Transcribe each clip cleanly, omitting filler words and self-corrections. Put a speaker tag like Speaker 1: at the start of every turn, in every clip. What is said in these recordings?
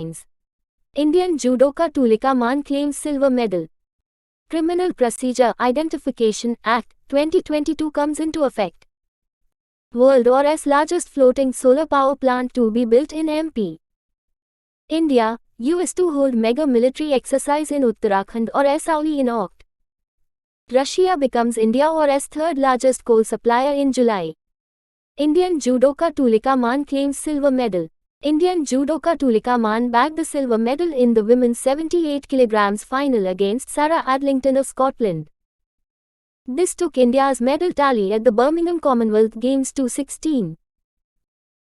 Speaker 1: Indian judoka Tulika Mann claims silver medal. Criminal Procedure Identification Act 2022 comes into effect. World's largest floating solar power plant to be built in MP. India, US to hold mega military exercise in Uttarakhand or Sauli in Oct. Russia becomes India's third largest coal supplier in July. Indian judoka Tulika Mann claims silver medal. Indian judoka Tulika Mann bagged the silver medal in the women's 78 kg final against Sarah Adlington of Scotland. This took India's medal tally at the Birmingham Commonwealth Games to 16.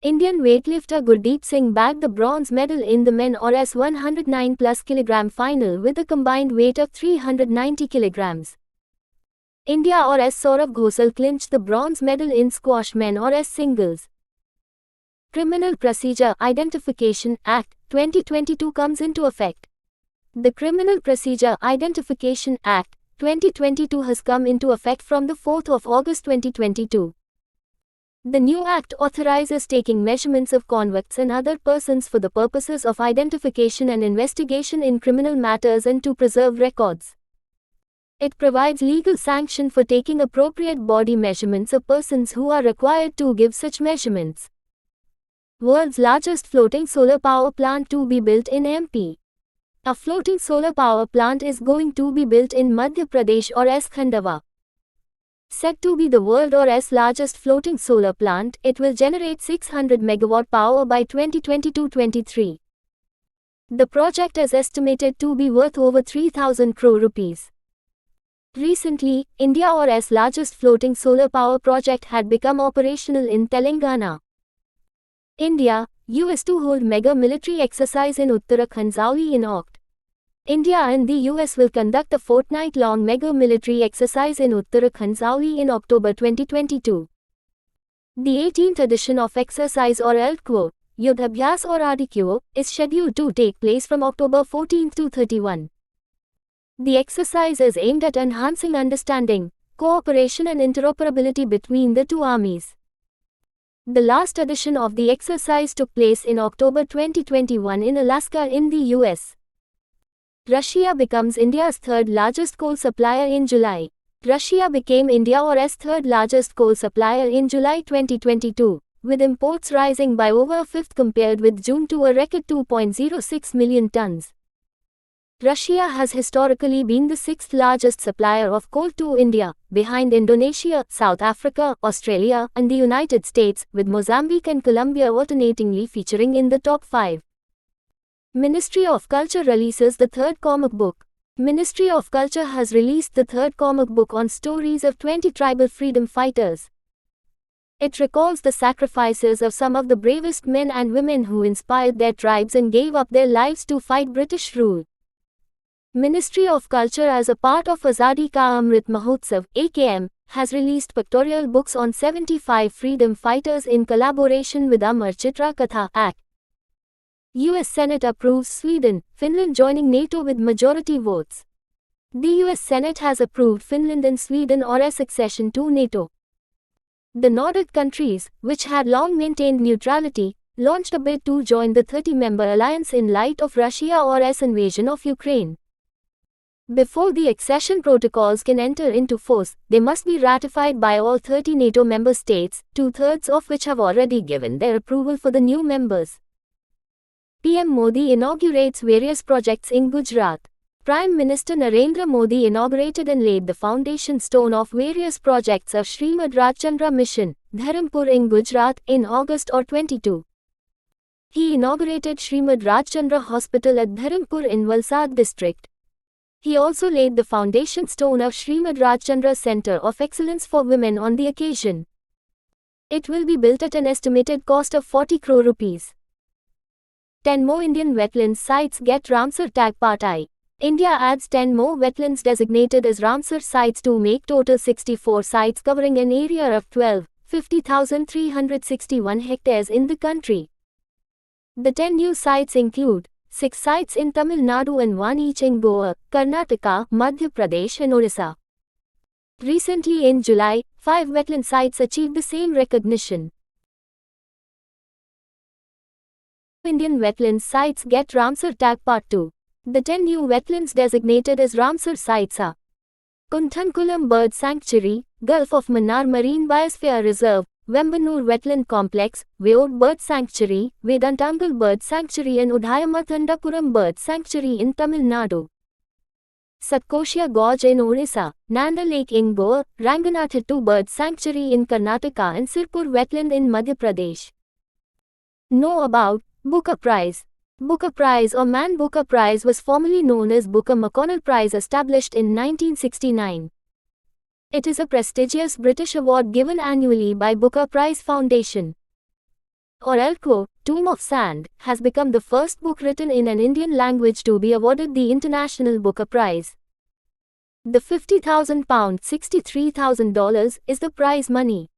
Speaker 1: Indian weightlifter Gurdeep Singh bagged the bronze medal in the men's 109+ kg final with a combined weight of 390 kg. India's Saurav Ghosal clinched the bronze medal in squash men's singles. Criminal Procedure Identification Act 2022 comes into effect. The Criminal Procedure Identification Act 2022 has come into effect from the 4th of August 2022. The new act authorizes taking measurements of convicts and other persons for the purposes of identification and investigation in criminal matters and to preserve records. It provides legal sanction for taking appropriate body measurements of persons who are required to give such measurements. World's largest floating solar power plant to be built in MP. A floating solar power plant is going to be built in Madhya Pradesh or Khandwa. Said to be the world's largest floating solar plant, it will generate 600 megawatt power by 2022-23. The project is estimated to be worth over 3,000 crore rupees. Recently, India's largest floating solar power project had become operational in Telangana. India, US to hold mega military exercise in Uttarakhand Sauli in Oct. India and the US will conduct a fortnight-long mega military exercise in Uttarakhand Sauli in October 2022. The 18th edition of exercise or ELTQO, Yudhabhyas or RDQO, is scheduled to take place from October 14 to 31. The exercise is aimed at enhancing understanding, cooperation and interoperability between the two armies. The last edition of the exercise took place in October 2021 in Alaska in the US. Russia becomes India's third largest coal supplier in July. Russia became India's third largest coal supplier in July 2022, with imports rising by over a fifth compared with June to a record 2.06 million tons. Russia has historically been the sixth largest supplier of coal to India, behind Indonesia, South Africa, Australia, and the United States, with Mozambique and Colombia alternatingly featuring in the top 5. Ministry of Culture releases the third comic book. Ministry of Culture has released the third comic book on stories of 20 tribal freedom fighters. It recalls the sacrifices of some of the bravest men and women who inspired their tribes and gave up their lives to fight British rule. Ministry of Culture, as a part of Azadi Ka Amrit Mahotsav (AKM), has released pictorial books on 75 freedom fighters in collaboration with Amar Chitra Katha Act. US Senate approves Sweden, Finland joining NATO with majority votes. The US Senate has approved Finland and Sweden's accession to NATO. The Nordic countries, which had long maintained neutrality, launched a bid to join the 30-member alliance in light of Russia's invasion of Ukraine. Before the accession protocols can enter into force, they must be ratified by all 30 NATO member states, 2/3 of which have already given their approval for the new members. PM Modi inaugurates various projects in Gujarat. Prime Minister Narendra Modi inaugurated and laid the foundation stone of various projects of Shrimad Rajchandra Mission, Dharampur in Gujarat, in August 22. He inaugurated Shrimad Rajchandra Hospital at Dharampur in Valsad district. He also laid the foundation stone of Shrimad Rajchandra Center of Excellence for Women on the occasion. It will be built at an estimated cost of 40 crore rupees. 10 more Indian wetlands sites get Ramsar tag Part I. India adds 10 more wetlands designated as Ramsar sites to make total 64 sites covering an area of 50,361 hectares in the country. The 10 new sites include 6 sites in Tamil Nadu and 1 each in Goa, Karnataka, Madhya Pradesh and Orissa. Recently in July, 5 wetland sites achieved the same recognition. Indian wetland sites get Ramsar Tag Part 2. The 10 new wetlands designated as Ramsar sites are Kunthankulam Bird Sanctuary, Gulf of Mannar Marine Biosphere Reserve, Vembanur Wetland Complex, Veod Bird Sanctuary, Vedantangal Bird Sanctuary and Udhayamathandapuram Bird Sanctuary in Tamil Nadu. Satkoshia Gorge in Orissa, Nanda Lake in Goa, Ranganathattu Bird Sanctuary in Karnataka and Sirpur Wetland in Madhya Pradesh. Know about Booker Prize. Booker Prize or Man Booker Prize was formerly known as Booker McConnell Prize, established in 1969. It is a prestigious British award given annually by Booker Prize Foundation. Orelco, Tomb of Sand, has become the first book written in an Indian language to be awarded the International Booker Prize. The £50,000 $63,000 is the prize money.